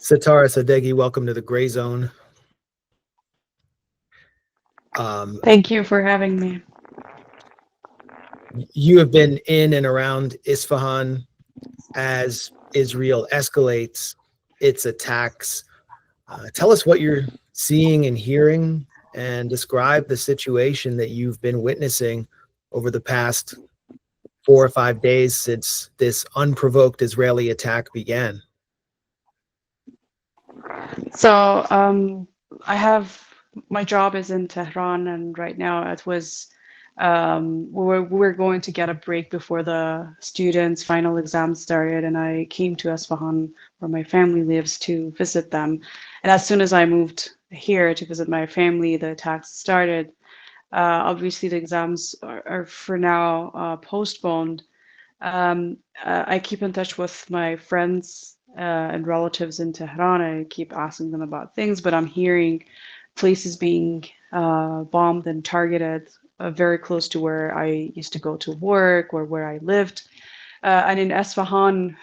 Setareh Sadeghi, welcome to the Grayzone. Thank you for having me. You have been in and around Isfahan as Israel escalates its attacks. Tell us what you're seeing and hearing, and describe the situation that you've been witnessing over the past 4 or 5 days since this unprovoked Israeli attack began. So, I have my job is in Tehran, and right now we're going to get a break before the students' final exams started, and I came to Isfahan, where my family lives, to visit them. And as soon as I moved here to visit my family, the attacks started. Obviously, the exams are for now postponed. I keep in touch with my friends and relatives in Tehran. I keep asking them about things, but I'm hearing places being bombed and targeted very close to where I used to go to work or where I lived. And in Esfahan,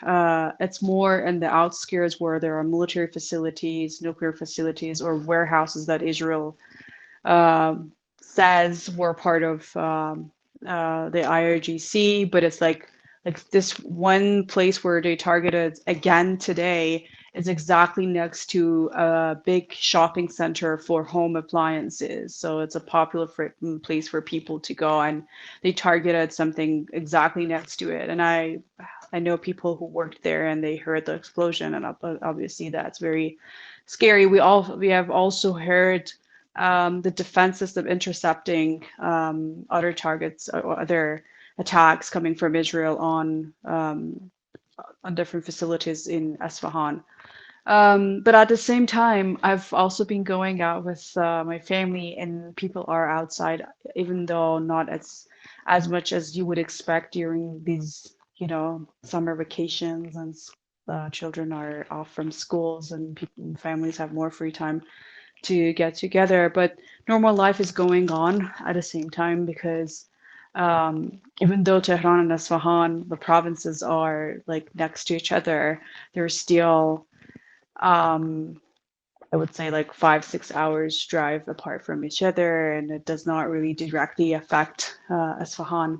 it's more in the outskirts where there are military facilities, nuclear facilities, or warehouses that Israel says were part of the IRGC, but it's like this one place where they targeted again today is exactly next to a big shopping center for home appliances. So it's a popular place for people to go, and they targeted something exactly next to it. And I know people who worked there, and they heard the explosion, and obviously that's very scary. We have also heard the defense system intercepting other targets or other attacks coming from Israel on different facilities in Esfahan. But at the same time, I've also been going out with my family, and people are outside, even though not as much as you would expect during these, summer vacations, and children are off from schools, and families have more free time to get together. But normal life is going on at the same time because even though Tehran and Isfahan, the provinces are like next to each other, they're still, I would say, like 5, 6 hours drive apart from each other, and it does not really directly affect Isfahan.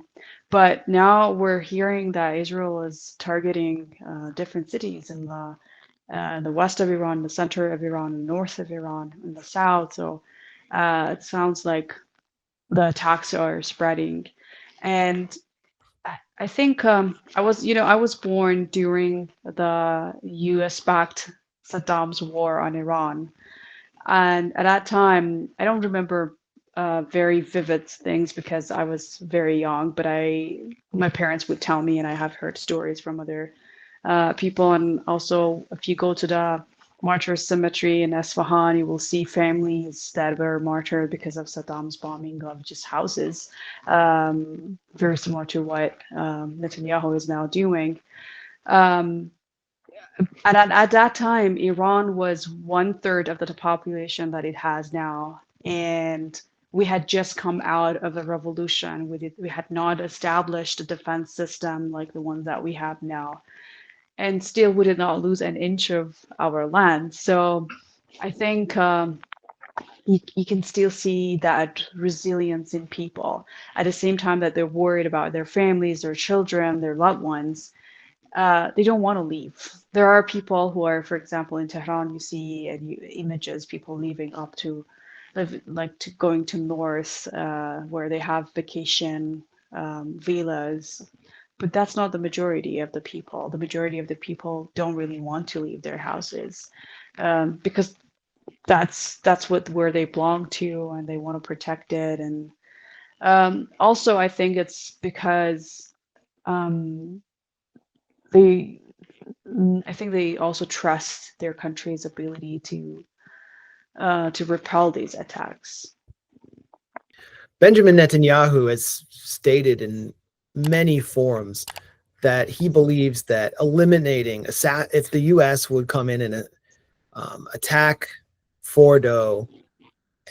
But now we're hearing that Israel is targeting different cities in the west of Iran, the center of Iran, the north of Iran, and the south. So it sounds like the attacks are spreading. And I think I was born during the U.S.-backed Saddam's war on Iran, and at that time, I don't remember very vivid things because I was very young. But my parents would tell me, and I have heard stories from other people. And also, if you go to the martyr cemetery in Esfahan, you will see families that were martyred because of Saddam's bombing of just houses, very similar to what Netanyahu is now doing. Um, and at that time, Iran was 1/3 of the population that it has now. And we had just come out of a revolution. We had not established a defense system like the ones that we have now, and still we did not lose an inch of our land. So I think you can still see that resilience in people at the same time that they're worried about their families, their children, their loved ones. They don't want to leave. There are people who are, for example, in Tehran, you see images, people leaving up to, like to going to north, where they have vacation villas. But that's not the majority of the people. The majority of the people don't really want to leave their houses, because that's where they belong to, and they want to protect it. And also, I think it's because um, they I think they also trust their country's ability to repel these attacks. Benjamin Netanyahu has stated in many forums that he believes that eliminating if the U.S. would come in and attack Fordo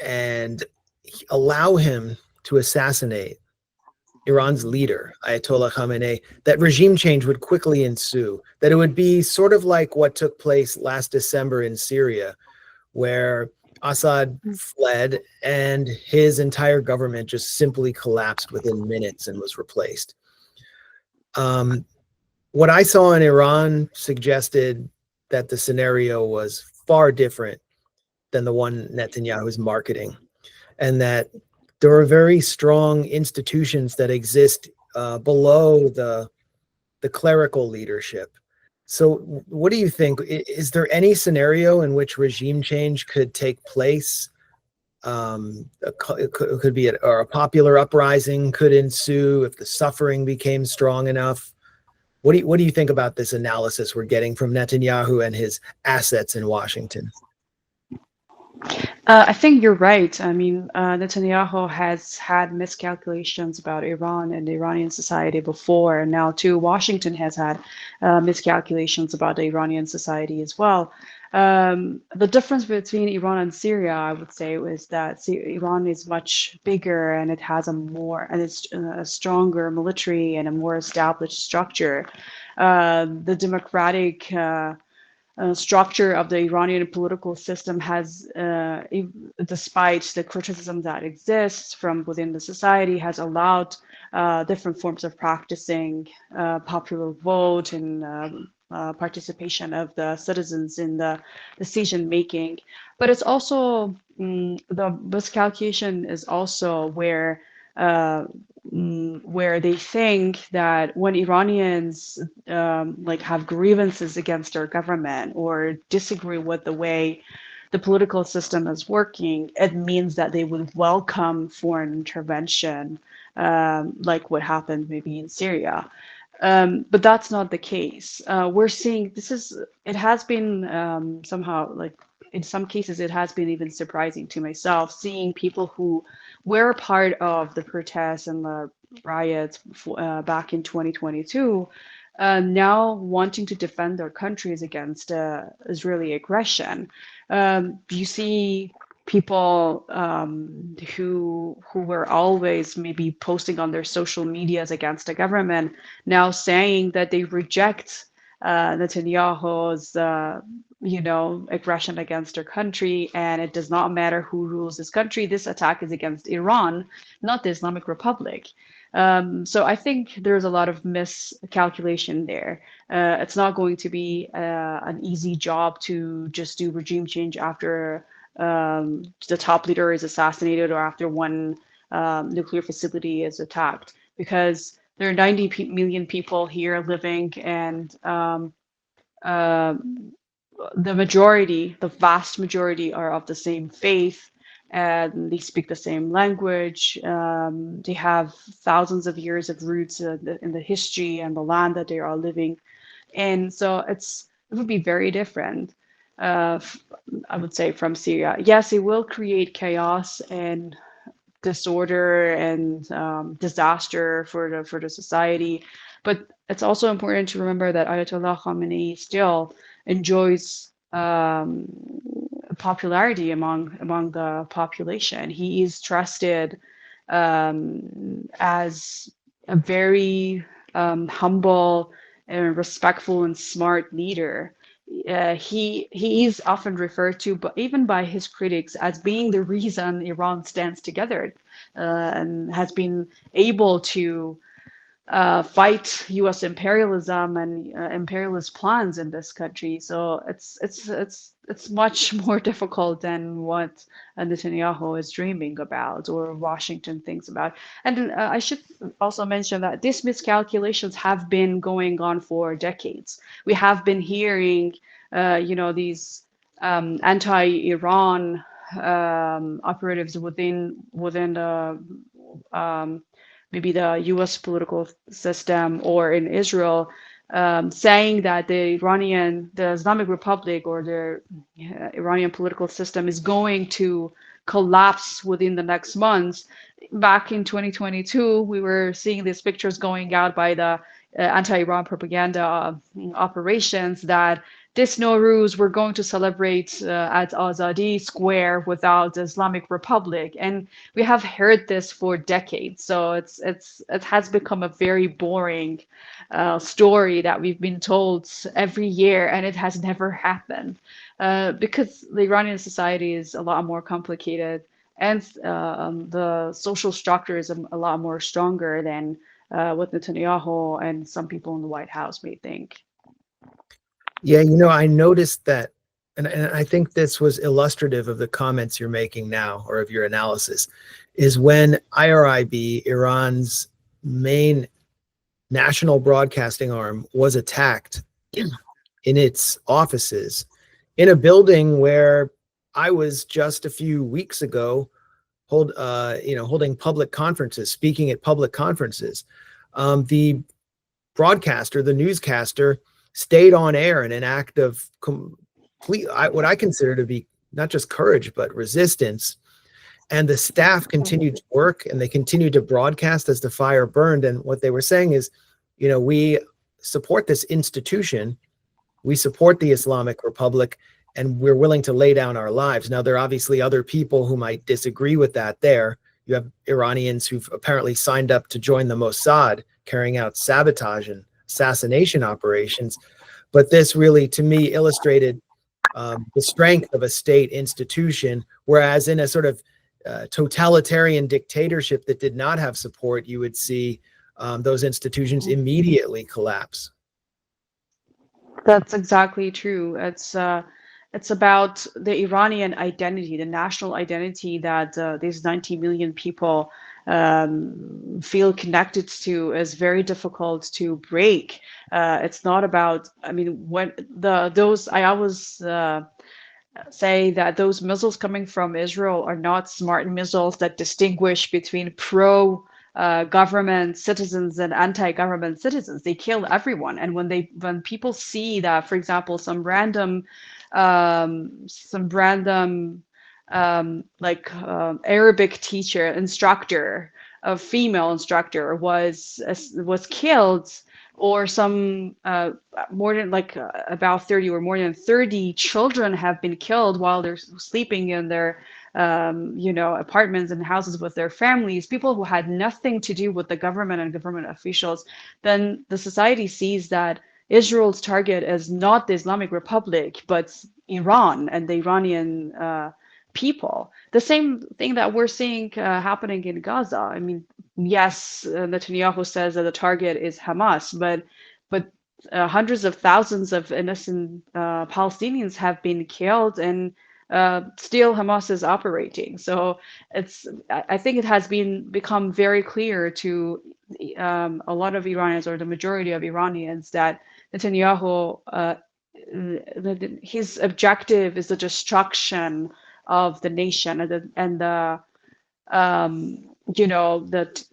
and allow him to assassinate Iran's leader, Ayatollah Khamenei, that regime change would quickly ensue, that it would be sort of like what took place last December in Syria, where Assad fled and his entire government just simply collapsed within minutes and was replaced. What I saw in Iran suggested that the scenario was far different than the one Netanyahu is marketing, and that there are very strong institutions that exist below the clerical leadership. So what do you think? Is there any scenario in which regime change could take place? It could be a popular uprising could ensue if the suffering became strong enough. What do you think about this analysis we're getting from Netanyahu and his assets in Washington? I think you're right. I mean, Netanyahu has had miscalculations about Iran and the Iranian society before, and now too, Washington has had miscalculations about the Iranian society as well. The difference between Iran and Syria, I would say, is that Iran is much bigger and it has a stronger military and a more established structure. The democratic structure of the Iranian political system has, despite the criticism that exists from within the society, has allowed different forms of practicing popular vote and participation of the citizens in the decision making. But it's also the miscalculation is also where they think that when Iranians like have grievances against their government or disagree with the way the political system is working, it means that they would welcome foreign intervention, like what happened maybe in Syria. But that's not the case. We're seeing it has been somehow, like in some cases, it has been even surprising to myself seeing people who were part of the protests and the riots back in 2022 now wanting to defend their countries against Israeli aggression. You see people who were always maybe posting on their social medias against the government now saying that they reject Netanyahu's aggression against their country, and it does not matter who rules this country. This attack is against Iran, not the Islamic Republic. So I think there's a lot of miscalculation there. It's not going to be an easy job to just do regime change after the top leader is assassinated or after one nuclear facility is attacked, because there are 90 million people here living, and the vast majority are of the same faith, and they speak the same language. They have thousands of years of roots in the history and the land that they are living in. So it would be very different, I would say, from Syria. Yes, it will create chaos and disorder and disaster for the society, but it's also important to remember that Ayatollah Khamenei still enjoys popularity among the population. He is trusted as a very humble and respectful and smart leader. He is often referred to, but even by his critics, as being the reason Iran stands together and has been able to fight U.S. imperialism and imperialist plans in this country. So it's much more difficult than what Netanyahu is dreaming about or Washington thinks about. And I should also mention that these miscalculations have been going on for decades. We have been hearing, these anti-Iran operatives within the maybe the U.S. political system or in Israel, saying that the Islamic Republic or the Iranian political system is going to collapse within the next months. Back in 2022, we were seeing these pictures going out by the anti-Iran propaganda operations that this Nowruz, we're going to celebrate at Azadi Square without the Islamic Republic. And we have heard this for decades. So it has become a very boring story that we've been told every year, and it has never happened because the Iranian society is a lot more complicated, and the social structure is a lot more stronger than what Netanyahu and some people in the White House may think. Yeah, I noticed that, and I think this was illustrative of the comments you're making now, or of your analysis, is when IRIB, Iran's main national broadcasting arm, was attacked in its offices in a building where I was just a few weeks ago holding public conferences, speaking at public conferences. The broadcaster, the newscaster, stayed on air in an act of what I consider to be not just courage, but resistance. And the staff continued to work, and they continued to broadcast as the fire burned. And what they were saying is, we support this institution, we support the Islamic Republic, and we're willing to lay down our lives. Now, there are obviously other people who might disagree with that there. You have Iranians who've apparently signed up to join the Mossad, carrying out sabotage and assassination operations. But this really, to me, illustrated the strength of a state institution, whereas in a sort of totalitarian dictatorship that did not have support, you would see those institutions immediately collapse. That's exactly true. It's about the Iranian identity, the national identity that these 90 million people feel connected to is very difficult to break. It's not about, I always say that those missiles coming from Israel are not smart missiles that distinguish between government citizens and anti-government citizens. They kill everyone. And when people see that, for example, some random Arabic teacher, instructor, a female instructor was killed, or some about 30 or more than 30 children have been killed while they're sleeping in their apartments and houses with their families, people who had nothing to do with the government and government officials, then the society sees that Israel's target is not the Islamic Republic, but Iran and the Iranian people. The same thing that we're seeing happening in Gaza. I mean, yes, Netanyahu says that the target is Hamas, but hundreds of thousands of innocent Palestinians have been killed, and still Hamas is operating. So I think it has become very clear to a lot of Iranians, or the majority of Iranians, that Netanyahu, his objective is the destruction of the nation and the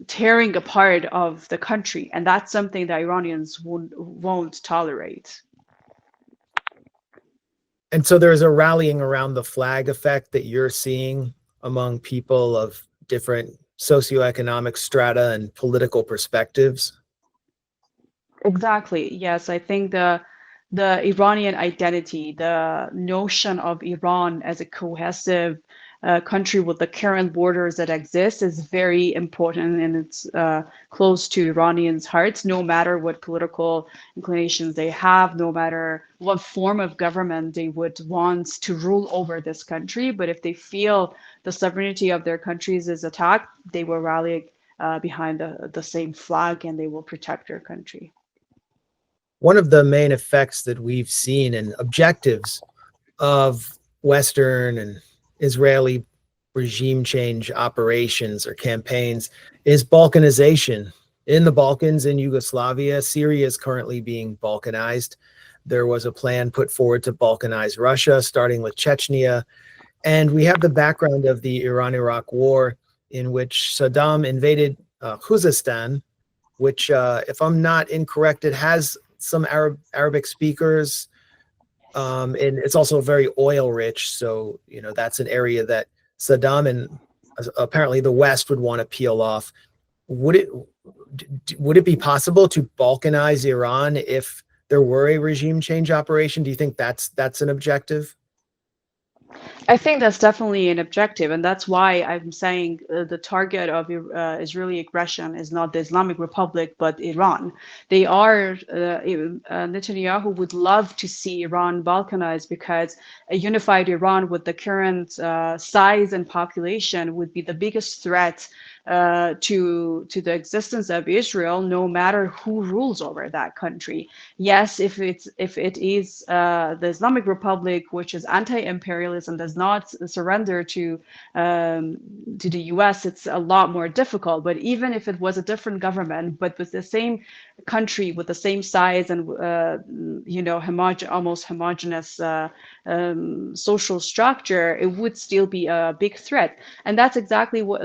tearing apart of the country, and that's something that Iranians won't tolerate. And so there's a rallying around the flag effect that you're seeing among people of different socioeconomic strata and political perspectives. Exactly. Yes, I think the Iranian identity, the notion of Iran as a cohesive country with the current borders that exist, is very important, and it's close to Iranians' hearts, no matter what political inclinations they have, no matter what form of government they would want to rule over this country. But if they feel the sovereignty of their countries is attacked, they will rally behind the same flag, and they will protect their country. One of the main effects that we've seen and objectives of Western and Israeli regime change operations or campaigns is balkanization. In the Balkans, in Yugoslavia, Syria is currently being balkanized. There was a plan put forward to balkanize Russia, starting with Chechnya. And we have the background of the Iran-Iraq war, in which Saddam invaded Khuzestan, which, if I'm not incorrect, it has some Arabic speakers, and it's also very oil rich. So, that's an area that Saddam and apparently the West would want to peel off. Would it be possible to balkanize Iran if there were a regime change operation? Do you think that's an objective? I think that's definitely an objective, and that's why I'm saying the target of Israeli aggression is not the Islamic Republic, but Iran. They are, Netanyahu would love to see Iran balkanized, because a unified Iran with the current size and population would be the biggest threat to the existence of Israel, no matter who rules over that country. Yes, if it is the Islamic Republic, which is anti-imperialist and does not surrender to the U.S., it's a lot more difficult. But even if it was a different government, but with the same country, with the same size and almost homogeneous social structure, it would still be a big threat. And that's exactly what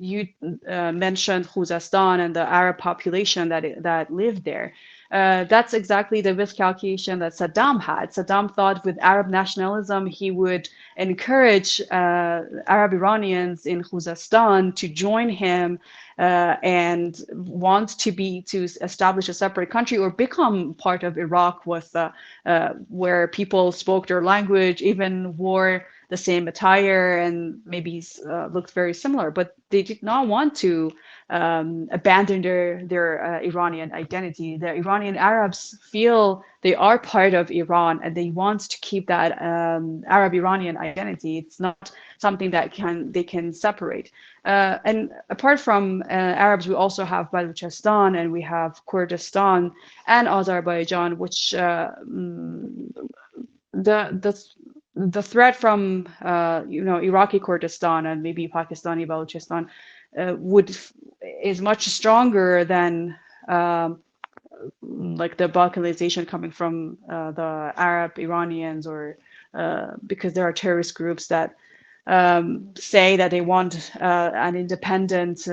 you mentioned Khuzestan and the Arab population that lived there. That's exactly the miscalculation that Saddam had. Saddam thought with Arab nationalism, he would encourage Arab Iranians in Khuzestan to join him and want to establish a separate country or become part of Iraq, with where people spoke their language, even wore the same attire, and maybe looked very similar. But they did not want to abandon their Iranian identity. The Iranian Arabs feel they are part of Iran, and they want to keep that Arab Iranian identity. It's not something that they can separate. And apart from Arabs, we also have Balochistan, and we have Kurdistan and Azerbaijan, which the threat from Iraqi Kurdistan and maybe Pakistani Balochistan is much stronger than like the balkanization coming from the Arab Iranians, or because there are terrorist groups that say that they want an independent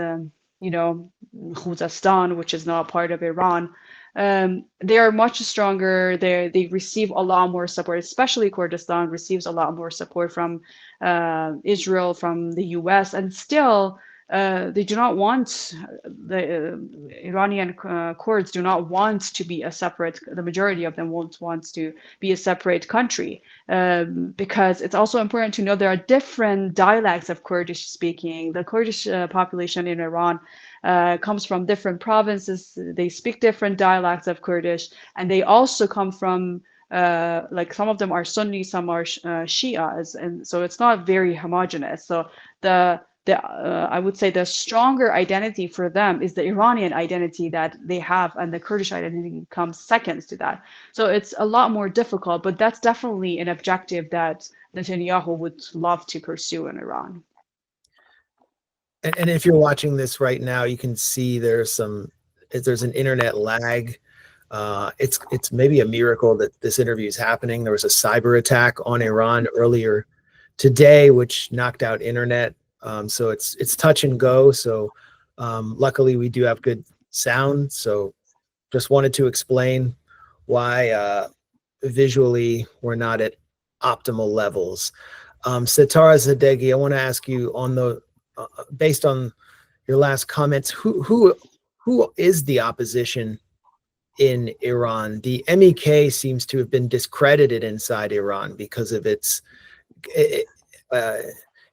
Khuzestan, which is not part of Iran. They are much stronger. They receive a lot more support, especially Kurdistan receives a lot more support from Israel, from the US, and still they do not want, the Iranian Kurds do not want to be a separate, the majority of them wants to be a separate country, because it's also important to know there are different dialects of Kurdish speaking. The Kurdish population in Iran comes from different provinces. They speak different dialects of Kurdish, and they also come from like some of them are Sunni, some are Shias, and so it's not very homogeneous. So I would say the stronger identity for them is the Iranian identity that they have, and the Kurdish identity comes second to that. So it's a lot more difficult, but that's definitely an objective that Netanyahu would love to pursue in Iran. And if you're watching this right now, you can see there's an internet lag. It's maybe a miracle that this interview is happening. There was a cyber attack on Iran earlier today, which knocked out internet. So it's touch and go. So luckily we do have good sound. So just wanted to explain why visually we're not at optimal levels. Setareh Sadeghi, I want to ask you on the based on your last comments, who is the opposition in Iran? The MEK seems to have been discredited inside Iran because of its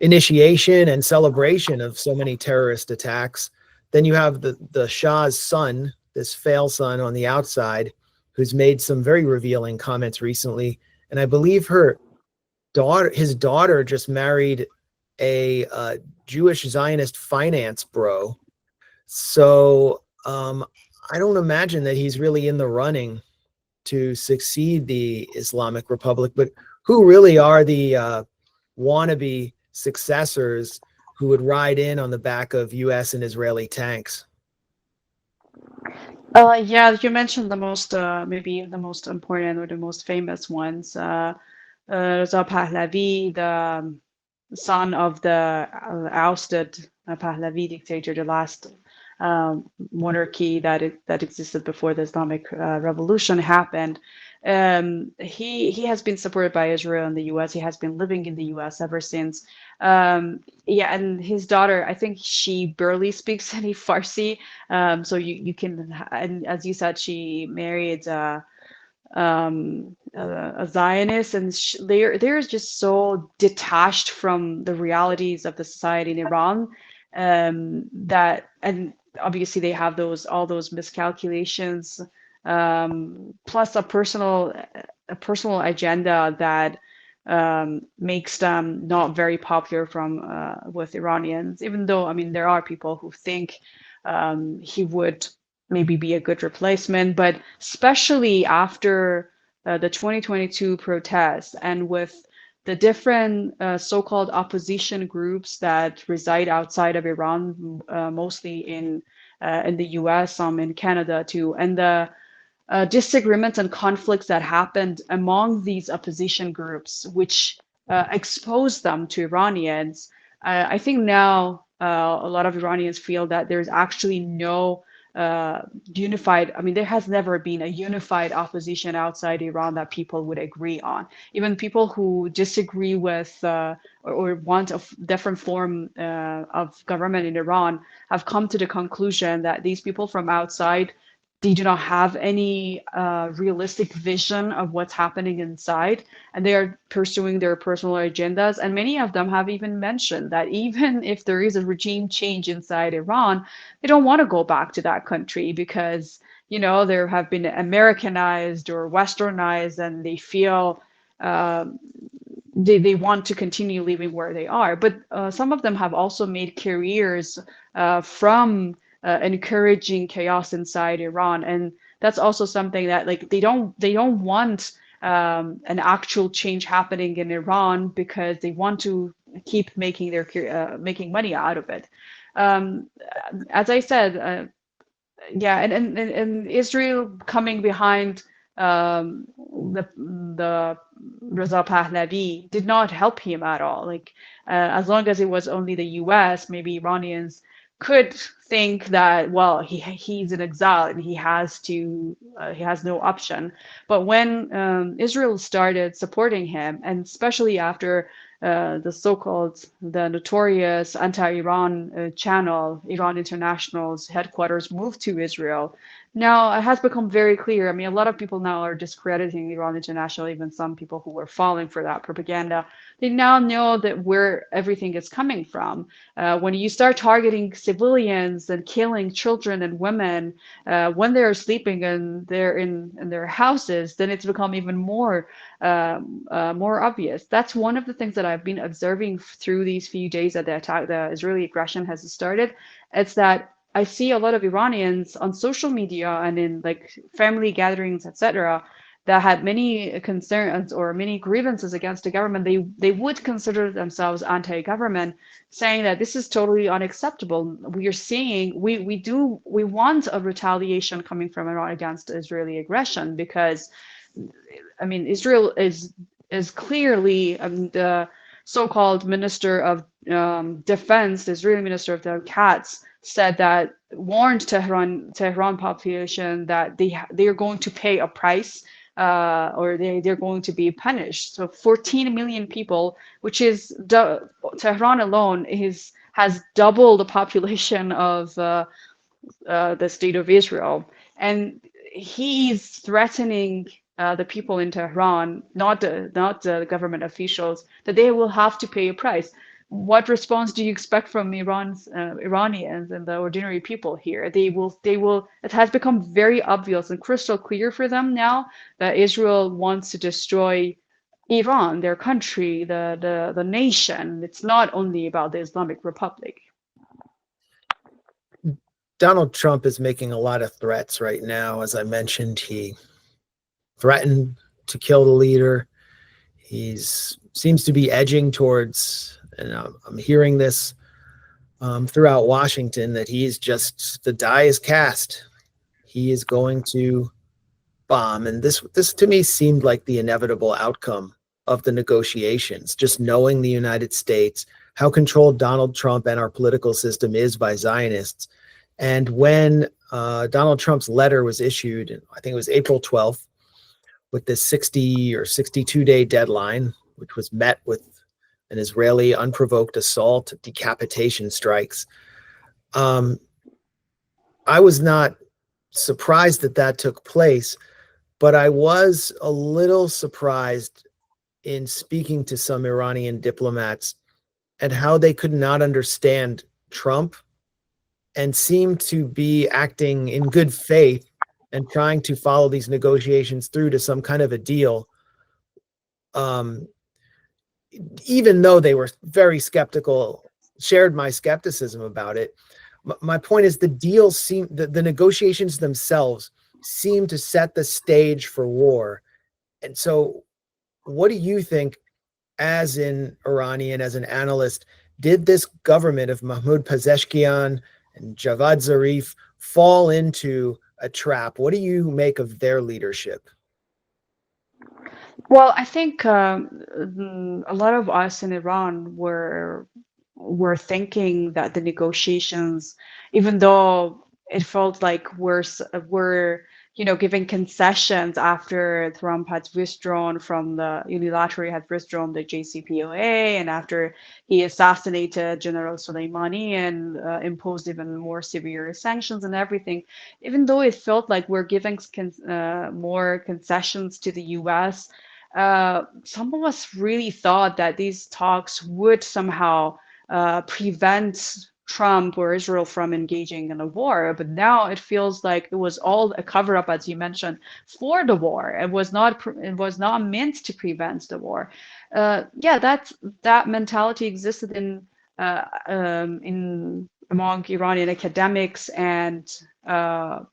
initiation and celebration of so many terrorist attacks. Then you have the Shah's son, this fail son on the outside, who's made some very revealing comments recently. And I believe his daughter just married a Jewish Zionist finance bro. So I don't imagine that he's really in the running to succeed the Islamic Republic. But who really are the wannabe successors who would ride in on the back of US and Israeli tanks? Yeah, you mentioned the most, maybe the most important or the most famous ones. Reza Pahlavi, the son of the ousted Pahlavi dictator, the last monarchy that existed before the Islamic Revolution happened. He has been supported by Israel and the U.S. He has been living in the U.S. ever since. Yeah, and his daughter, I think she barely speaks any Farsi. So you can, and as you said, she married a Zionist, and they're just so detached from the realities of the society in Iran, that, and obviously they have all those miscalculations, plus a personal agenda that makes them not very popular with Iranians. Even though, I mean, there are people who think he would maybe be a good replacement, but especially after the 2022 protests, and with the different so-called opposition groups that reside outside of Iran, mostly in the US, some in Canada too, and the disagreements and conflicts that happened among these opposition groups, which exposed them to Iranians. I think now a lot of Iranians feel that there's actually no unified, I mean, there has never been a unified opposition outside Iran that people would agree on. Even people who disagree with or want a different form of government in Iran have come to the conclusion that these people from outside, they do not have any realistic vision of what's happening inside, and they are pursuing their personal agendas. And many of them have even mentioned that even if there is a regime change inside Iran, they don't want to go back to that country because, there have been Americanized or Westernized, and they feel they want to continue living where they are. But some of them have also made careers from encouraging chaos inside Iran, and that's also something that, like, they don't want an actual change happening in Iran because they want to keep making making money out of it. As I said, yeah, and Israel coming behind the Reza Pahlavi did not help him at all. Like, as long as it was only the U.S., maybe Iranians could think that, well, he's in exile and he has no option. But when Israel started supporting him, and especially after the notorious anti-Iran channel, Iran International's headquarters moved to Israel, now it has become very clear. I mean, a lot of people now are discrediting Iran International, even some people who were falling for that propaganda. They now know that where everything is coming from. When you start targeting civilians and killing children and women when they're sleeping and they're in their houses, then it's become even more obvious. That's one of the things that I've been observing through these few days that the Israeli aggression has started. It's that I see a lot of Iranians on social media and in like family gatherings, etc., that had many concerns or many grievances against the government. They would consider themselves anti-government, saying that this is totally unacceptable. We want a retaliation coming from Iran against Israeli aggression, because, I mean, Israel is clearly the so-called Minister of Defense, the Israeli Minister of the Katz, said that, warned Tehran population that they are going to pay a price, or they're going to be punished. So 14 million people, which is Tehran alone has double the population of the state of Israel, and he's threatening the people in Tehran, not the government officials, that they will have to pay a price. What response do you expect from Iranians and the ordinary people here? They will. It has become very obvious and crystal clear for them now that Israel wants to destroy Iran, their country, the nation. It's not only about the Islamic Republic. Donald Trump is making a lot of threats right now. As I mentioned, he threatened to kill the leader. He seems to be edging towards, and I'm hearing this throughout Washington, that the die is cast. He is going to bomb. And this to me seemed like the inevitable outcome of the negotiations, just knowing the United States, how controlled Donald Trump and our political system is by Zionists. And when Donald Trump's letter was issued, I think it was April 12th, with this 60 or 62-day deadline, which was met with an Israeli unprovoked assault, decapitation strikes. I was not surprised that that took place, but I was a little surprised in speaking to some Iranian diplomats and how they could not understand Trump and seem to be acting in good faith and trying to follow these negotiations through to some kind of a deal, even though they were very skeptical, shared my skepticism about it. My point is the negotiations themselves seem to set the stage for war. And so what do you think, as an Iranian, as an analyst, did this government of Mahmoud Pezeshkian and Javad Zarif fall into a trap? What do you make of their leadership? Well, I think a lot of us in Iran were thinking that the negotiations, even though it felt like we're giving concessions after Trump had withdrawn from the unilaterally had withdrawn the JCPOA, and after he assassinated General Soleimani and imposed even more severe sanctions and everything. Even though it felt like we're giving more concessions to the U.S., some of us really thought that these talks would somehow prevent Trump or Israel from engaging in a war. But now it feels like it was all a cover up, as you mentioned, for the war. It was not. It was not meant to prevent the war. Yeah, that mentality existed in among Iranian academics and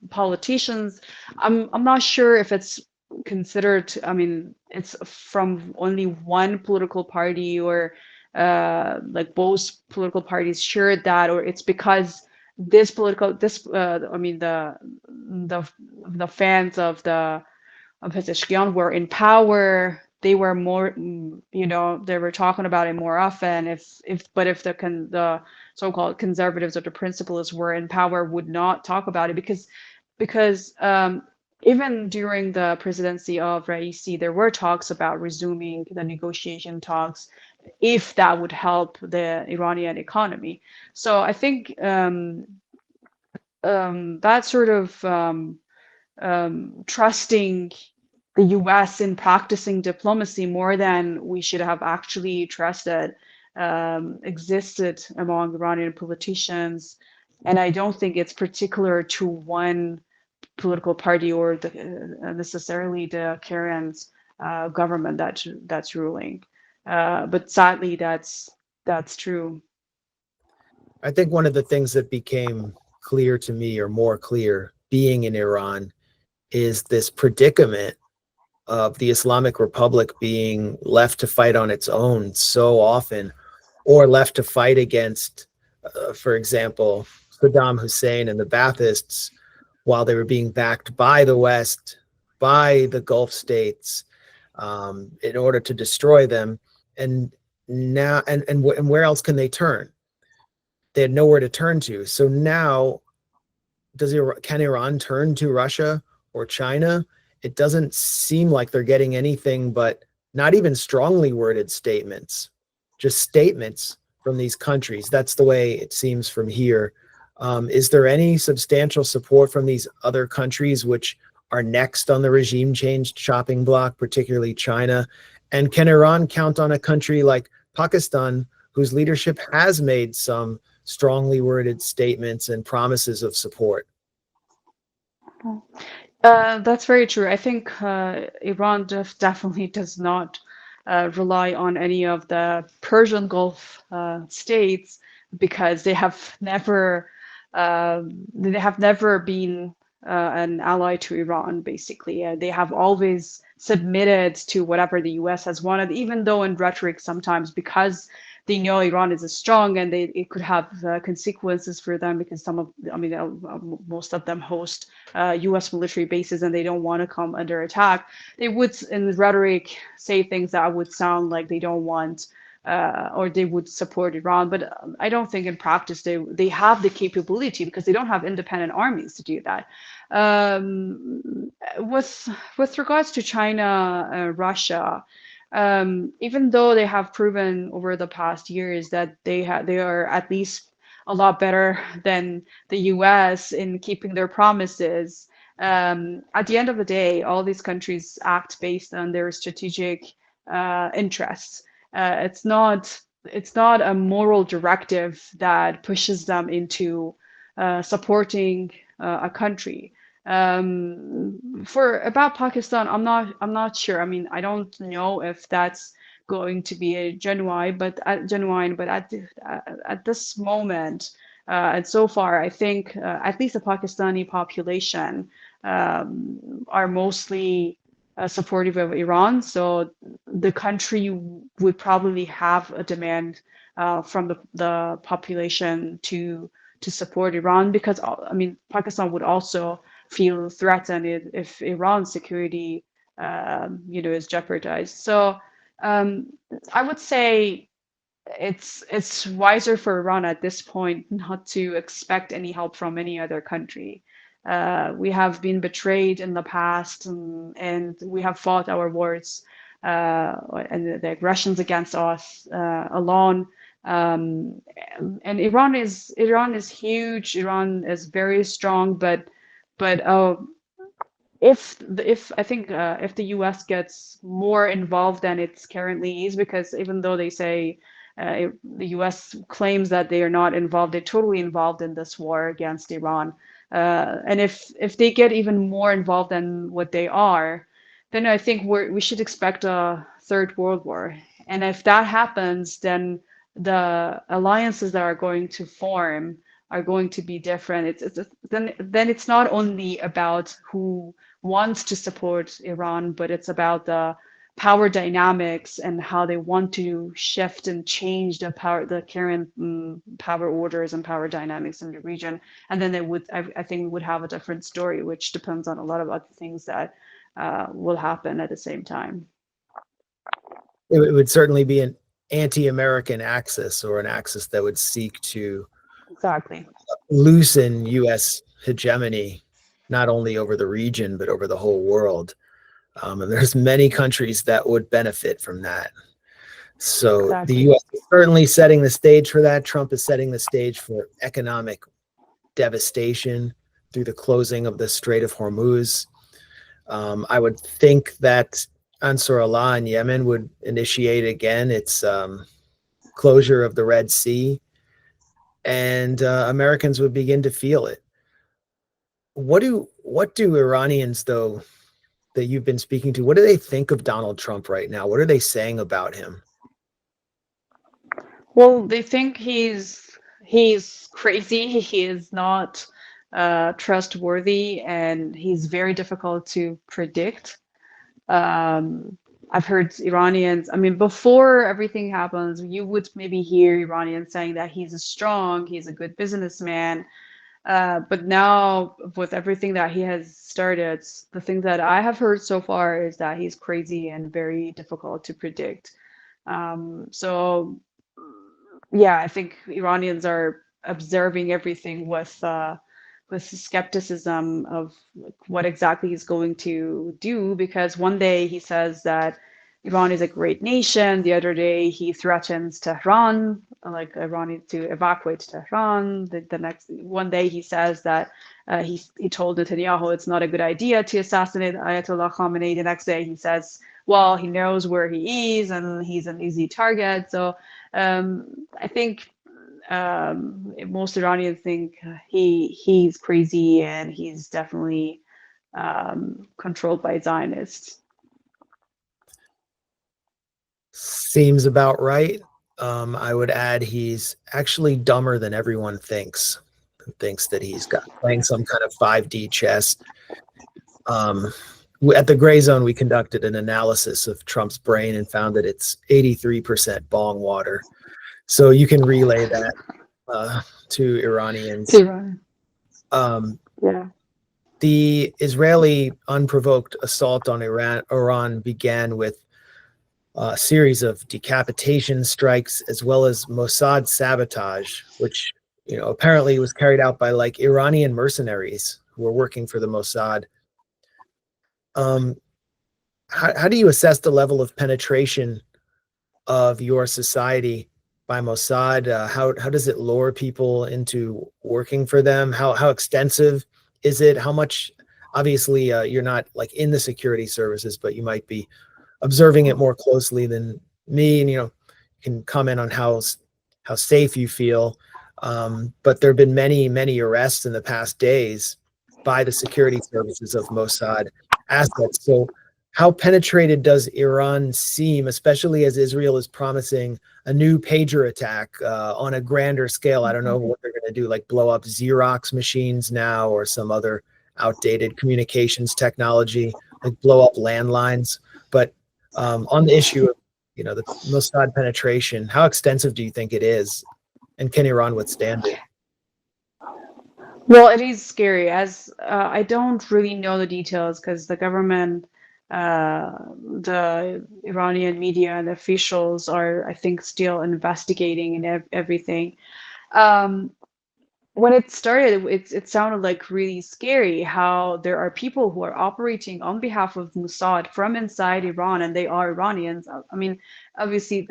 politicians. I'm not sure if it's considered, I mean, it's from only one political party, or like both political parties shared that, or it's because I mean, the fans of Pezeshkian were in power. They were more, they were talking about it more often. But if the so-called conservatives or the principalists were in power, would not talk about it, because even during the presidency of Raisi, there were talks about resuming the negotiation talks if that would help the Iranian economy. So I think that sort of trusting the US in practicing diplomacy more than we should have actually trusted existed among Iranian politicians. And I don't think it's particular to one political party or necessarily the current government that's ruling. But sadly, that's true. I think one of the things that became clear to me, or more clear, being in Iran, is this predicament of the Islamic Republic being left to fight on its own so often, or left to fight against, for example, Saddam Hussein and the Baathists, while they were being backed by the West, by the Gulf states, in order to destroy them. And now, and where else can they turn? They had nowhere to turn to. So now, can Iran turn to Russia or China? It doesn't seem like they're getting anything but not even strongly worded statements, just statements from these countries. That's the way it seems from here. Is there any substantial support from these other countries which are next on the regime change chopping block, particularly China? And can Iran count on a country like Pakistan, whose leadership has made some strongly worded statements and promises of support? That's very true. I think Iran definitely does not rely on any of the Persian Gulf states, because they have never been an ally to Iran. Basically, they have always submitted to whatever the U.S. has wanted, even though in rhetoric sometimes, because they know Iran is strong and it could have consequences for them, because most of them host U.S. military bases and they don't want to come under attack. They would, in rhetoric, say things that would sound like they don't want or they would support Iran. But I don't think in practice they have the capability, because they don't have independent armies to do that. With regards to China, Russia, even though they have proven over the past years that they are at least a lot better than the U.S. in keeping their promises. At the end of the day, all these countries act based on their strategic interests. It's not a moral directive that pushes them into supporting a country. For about Pakistan, I'm not sure. I mean, I don't know if that's going to be a genuine, but at this moment, and so far, I think at least the Pakistani population are mostly supportive of Iran. So the country would probably have a demand from the population to support Iran, because I mean, Pakistan would also feel threatened if Iran's security is jeopardized. So I would say it's wiser for Iran at this point not to expect any help from any other country. We have been betrayed in the past, and we have fought our wars and the aggressions against us alone. And Iran is huge. Iran is very strong, but if I think if the U.S. gets more involved than it's currently is, because even though they say the U.S. claims that they are not involved, they're totally involved in this war against Iran. And if they get even more involved than what they are, then I think we should expect a third world war. And if that happens, then the alliances that are going to form are going to be different. Then it's not only about who wants to support Iran, but it's about the power dynamics and how they want to shift and change the current power orders and power dynamics in the region. And then I think we would have a different story, which depends on a lot of other things that will happen at the same time. It would certainly be an anti-American axis, or an axis that would seek to Exactly loosen U.S. hegemony, not only over the region, but over the whole world. And there's many countries that would benefit from that. So exactly. The U.S. is certainly setting the stage for that. Trump is setting the stage for economic devastation through the closing of the Strait of Hormuz. I would think that Ansar Allah in Yemen would initiate again its closure of the Red Sea, and Americans would begin to feel it. What do Iranians, though, that you've been speaking to, what do they think of Donald Trump right now? What are they saying about him? Well, they think he's crazy. He is not trustworthy, and he's very difficult to predict. I've heard Iranians, I mean, before everything happens, you would maybe hear Iranians saying that he's a good businessman. But now, with everything that he has started, the thing that I have heard so far is that he's crazy and very difficult to predict. So, yeah, I think Iranians are observing everything with skepticism of what exactly he's going to do, because one day he says that Iran is a great nation, the other day he threatens Tehran, like Iran needs to evacuate Tehran. The next one day he says that he told Netanyahu it's not a good idea to assassinate Ayatollah Khamenei. The next day he says, well, he knows where he is and he's an easy target. So I think most Iranians think he's crazy, and he's definitely controlled by Zionists. Seems about right. I would add he's actually dumber than everyone thinks. Who thinks that he's playing some kind of 5D chess. At the Grayzone, we conducted an analysis of Trump's brain and found that it's 83% bong water. So you can relay that to Iranians. Yeah. The Israeli unprovoked assault on Iran began with a series of decapitation strikes, as well as Mossad sabotage, which apparently was carried out by like Iranian mercenaries who were working for the Mossad. How do you assess the level of penetration of your society by Mossad? How does it lure people into working for them? How extensive is it? How much? Obviously, you're not like in the security services, but you might be observing it more closely than me, and you can comment on how safe you feel. But there have been many arrests in the past days by the security services of Mossad assets. So how penetrated does Iran seem, especially as Israel is promising a new pager attack on a grander scale? I don't know what they're going to do, like blow up Xerox machines now or some other outdated communications technology, like blow up landlines. But on the issue of the Mossad penetration, how extensive do you think it is, and can Iran withstand it? Well, it is scary. As I don't really know the details because the government, the Iranian media and the officials are, I think, still investigating and everything. Um, when it started, it sounded like really scary how there are people who are operating on behalf of Mossad from inside Iran, and they are Iranians. I mean, obviously,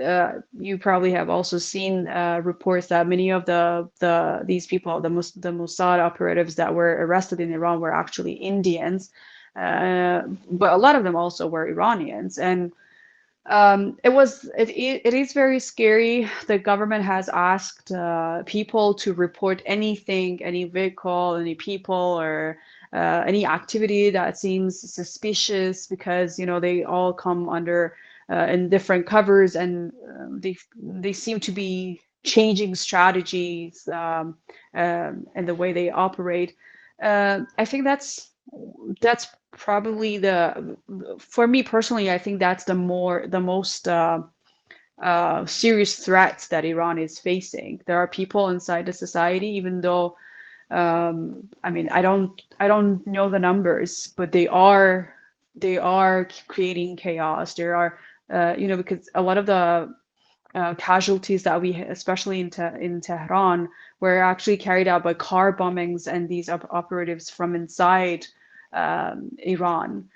you probably have also seen reports that many of these people, the Mossad operatives that were arrested in Iran, were actually Indians, but a lot of them also were Iranians, and it is very scary. The government has asked people to report anything, any vehicle, any people, or any activity that seems suspicious, because they all come under in different covers, and they seem to be changing strategies and the way they operate. I think that's probably for me personally, I think that's the most serious threats that Iran is facing. There are people inside the society, even though I mean, I don't know the numbers, but they are creating chaos. There are because a lot of the casualties that we, especially in Tehran, were actually carried out by car bombings and these operatives from inside Iran.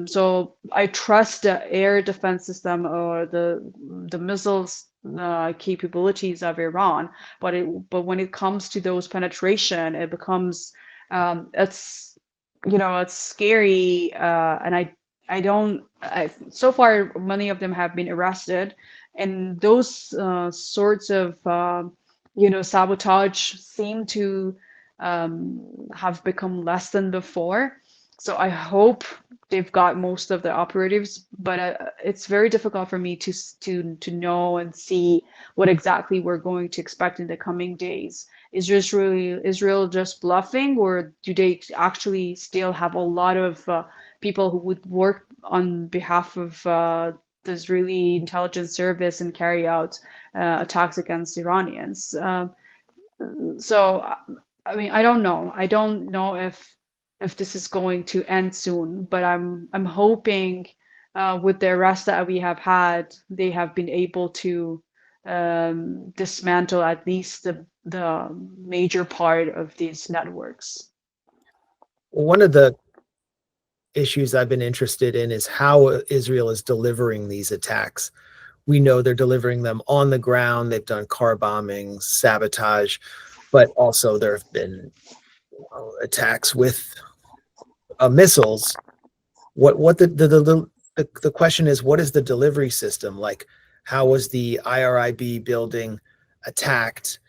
So I trust the air defense system or the missiles capabilities of Iran, but when it comes to those penetration, it becomes it's scary, and so far many of them have been arrested, and those sorts of sabotage seem to have become less than before. So I hope they've got most of the operatives, but it's very difficult for me to know and see what exactly we're going to expect in the coming days. Is Israel just bluffing, or do they actually still have a lot of people who would work on behalf of the Israeli intelligence service and carry out attacks against Iranians? So I mean, I don't know. I don't know if this is going to end soon, but I'm hoping with the arrests that we have had, they have been able to dismantle at least the major part of these networks. One of the issues I've been interested in is how Israel is delivering these attacks. We know they're delivering them on the ground. They've done car bombings, sabotage, but also there have been attacks with missiles. What the question is, what is the delivery system like? How was the IRIB building attacked?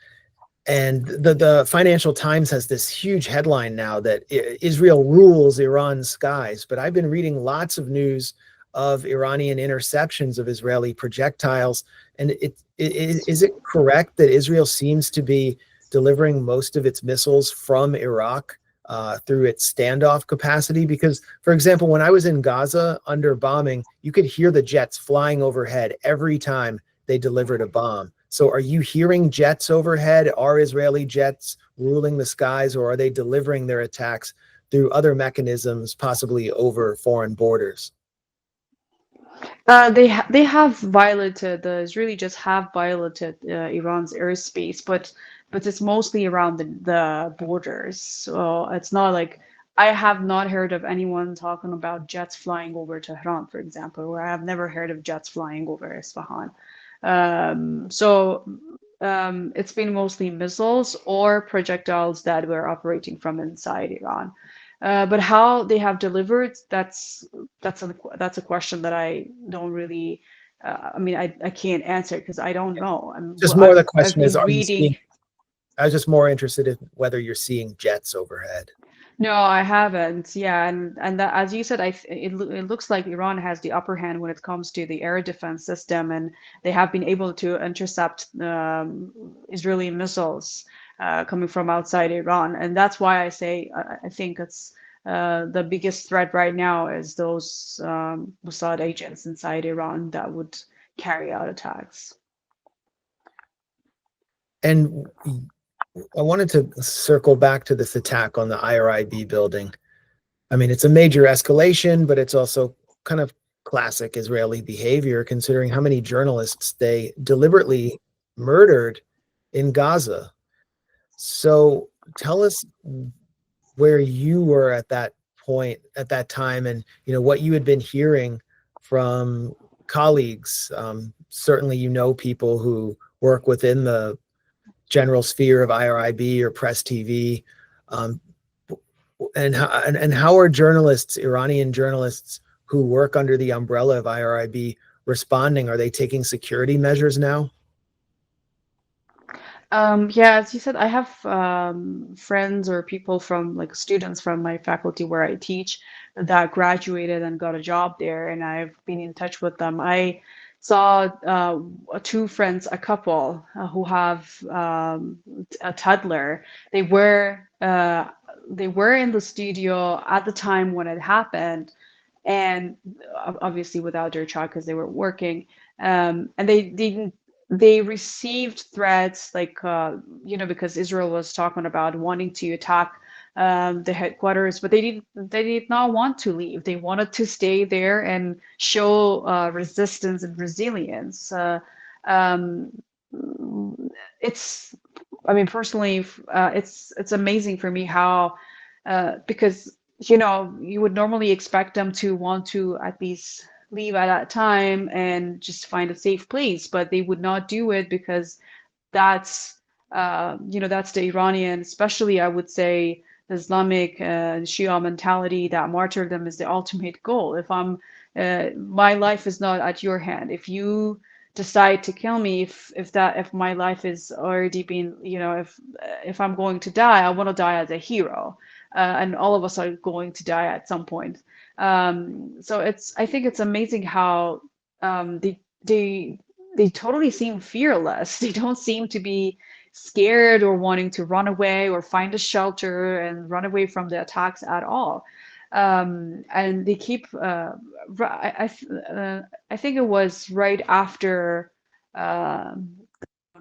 And the Financial Times has this huge headline now that Israel rules Iran's skies. But I've been reading lots of news of Iranian interceptions of Israeli projectiles. And is it correct that Israel seems to be delivering most of its missiles from Iraq through its standoff capacity? Because, for example, when I was in Gaza under bombing, you could hear the jets flying overhead every time they delivered a bomb. So are you hearing jets overhead? Are Israeli jets ruling the skies, or are they delivering their attacks through other mechanisms, possibly over foreign borders? They have violated the Israeli just have violated Iran's airspace, but it's mostly around the borders. So it's not like I have not heard of anyone talking about jets flying over Tehran, for example, or I have never heard of jets flying over Isfahan. So it's been mostly missiles or projectiles that were operating from inside Iran. But how they have delivered, that's a question that I don't really. I mean, I can't answer because I don't know. Just Well, more the I've question is, been are you seeing? reading. I was just more interested in whether you're seeing jets overhead. No, I haven't. Yeah, and that, as you said, it looks like Iran has the upper hand when it comes to the air defense system, and they have been able to intercept Israeli missiles coming from outside Iran, and that's why I say I think it's the biggest threat right now is those Mossad agents inside Iran that would carry out attacks. And I wanted to circle back to this attack on the IRIB building. I mean, it's a major escalation, but it's also kind of classic Israeli behavior, considering how many journalists they deliberately murdered in Gaza. So tell us where you were at that point, at that time, and what you had been hearing from colleagues. Certainly, people who work within the general sphere of IRIB or press TV. And how are journalists, Iranian journalists who work under the umbrella of IRIB, responding? Are they taking security measures now? Yeah, as you said, I have friends or people from like students from my faculty where I teach that graduated and got a job there, and I've been in touch with them. I saw two friends, a couple who have a toddler. They were uh, they were in the studio at the time when it happened, and obviously without their child because they were working. And they received threats like because Israel was talking about wanting to attack the headquarters, but they did not want to leave. They wanted to stay there and show resistance and resilience. Um, it's I mean personally, it's amazing for me how because you would normally expect them to want to at least leave at that time and just find a safe place, but they would not do it because that's that's the Iranian, especially I would say the Islamic Shia mentality that martyrdom is the ultimate goal. If my life is not at your hand. If you decide to kill me, if my life is already been, if I'm going to die, I want to die as a hero, and all of us are going to die at some point. So I think it's amazing how they totally seem fearless. They don't seem to be scared or wanting to run away or find a shelter and run away from the attacks at all. And they keep. I think it was right after on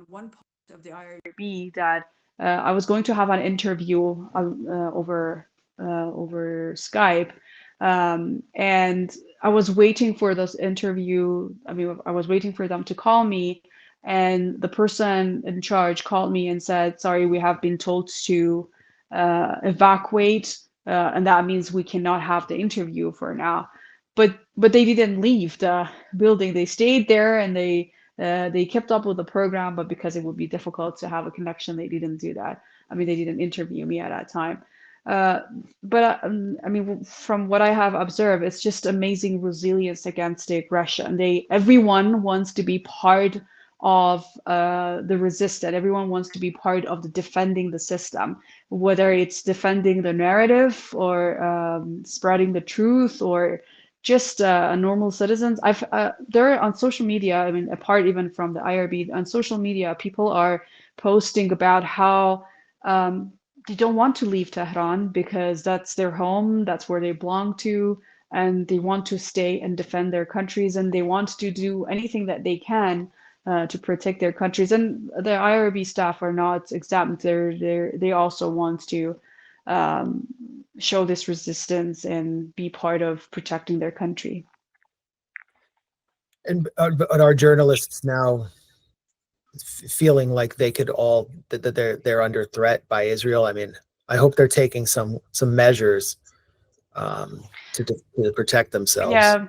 one part of the IRB that I was going to have an interview over Skype, and I was waiting for this interview. I mean, I was waiting for them to call me, and the person in charge called me and said, "Sorry, we have been told to evacuate, and that means we cannot have the interview for now." But they didn't leave the building. They stayed there and they kept up with the program, but because it would be difficult to have a connection, they didn't do that. I mean, they didn't interview me at that time. Uh, but I mean, from what I have observed, it's just amazing resilience against the aggression. Everyone wants to be part of the resistance. Everyone wants to be part of the defending the system, whether it's defending the narrative or spreading the truth or just normal citizens. There on social media, I mean, apart even from the IRB, on social media, people are posting about how they don't want to leave Tehran because that's their home, that's where they belong to, and they want to stay and defend their countries, and they want to do anything that they can to protect their countries. And the IRB staff are not exempt. They also want to um, show this resistance and be part of protecting their country. And but are journalists now feeling like they could all that they're under threat by Israel? I mean, I hope they're taking some measures to protect themselves. Yeah,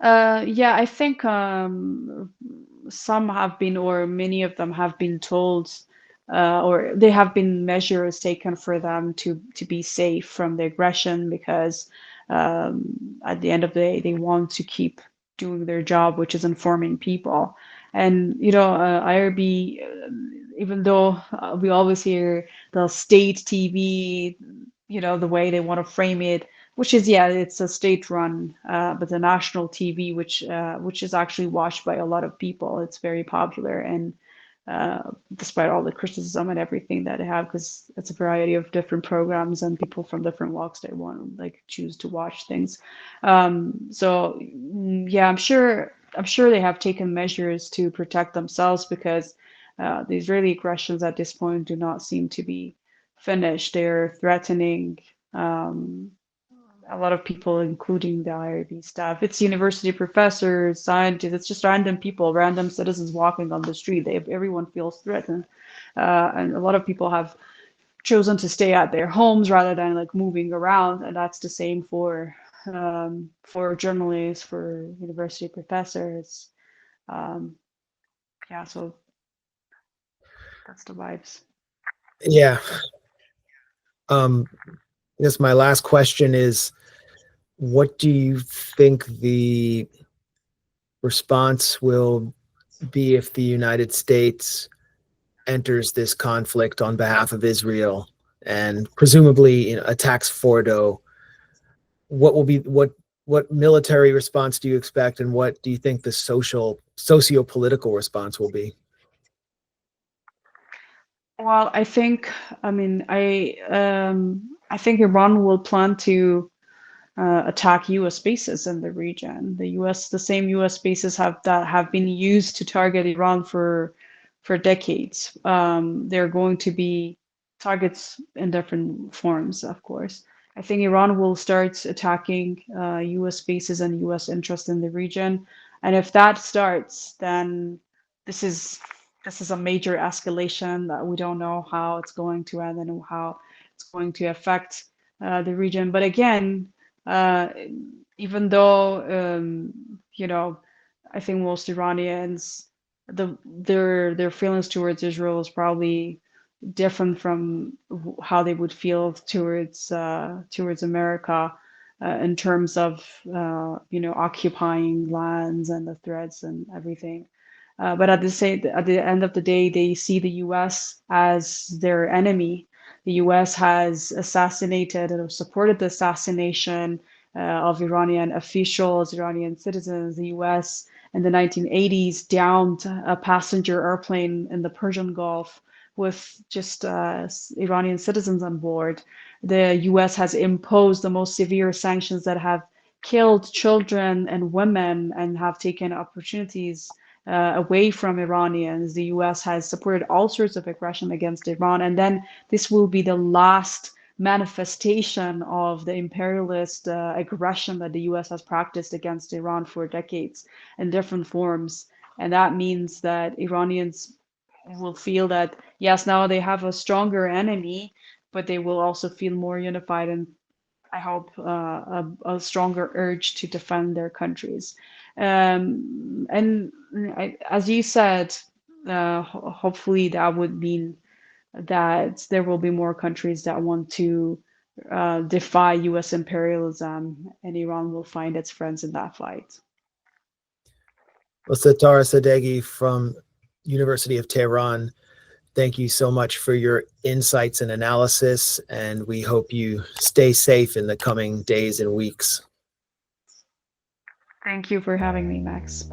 yeah, I think some have been, or many of them have been told, or there have been measures taken for them to be safe from the aggression, because at the end of the day, they want to keep doing their job, which is informing people. And IRB, even though we always hear the state TV, the way they want to frame it, which is, yeah, it's a state-run, but the national TV, which is actually watched by a lot of people. It's very popular, and despite all the criticism and everything that they have, because it's a variety of different programs and people from different walks that want to like choose to watch things. Yeah, I'm sure they have taken measures to protect themselves, because the Israeli aggressions at this point do not seem to be finished. They're threatening. Um, a lot of people, including the IRB staff. It's university professors, scientists. It's just random people, random citizens walking on the street. Everyone feels threatened, and a lot of people have chosen to stay at their homes rather than like moving around. And that's the same for journalists, for university professors. Um, yeah, so that's the vibes. Yeah. I guess my last question is, what do you think the response will be if the United States enters this conflict on behalf of Israel and presumably attacks Fordo? What will be what military response do you expect, and what do you think the socio-political response will be? Well, I think Iran will plan to attack U.S. bases in the region. The same U.S. bases have been used to target Iran for decades. They're going to be targets in different forms, of course. I think Iran will start attacking U.S. bases and U.S. interest in the region, and if that starts, then this is this is a major escalation that we don't know how it's going to end and how it's going to affect the region. But again, uh, even though I think most Iranians, their feelings towards Israel is probably different from how they would feel towards America, in terms of occupying lands and the threats and everything. But at the end of the day, they see the U.S. as their enemy. The U.S. has assassinated or supported the assassination of Iranian officials, Iranian citizens. The U.S. in the 1980s downed a passenger airplane in the Persian Gulf with just Iranian citizens on board. The U.S. has imposed the most severe sanctions that have killed children and women and have taken opportunities away from Iranians. The US has supported all sorts of aggression against Iran. And then this will be the last manifestation of the imperialist aggression that the US has practiced against Iran for decades in different forms. And that means that Iranians will feel that, yes, now they have a stronger enemy, but they will also feel more unified, and I hope a stronger urge to defend their countries. And as you said, hopefully that would mean that there will be more countries that want to defy US imperialism, and Iran will find its friends in that fight. Well, Setareh Sadeghi from University of Tehran, thank you so much for your insights and analysis, and we hope you stay safe in the coming days and weeks. Thank you for having me, Max.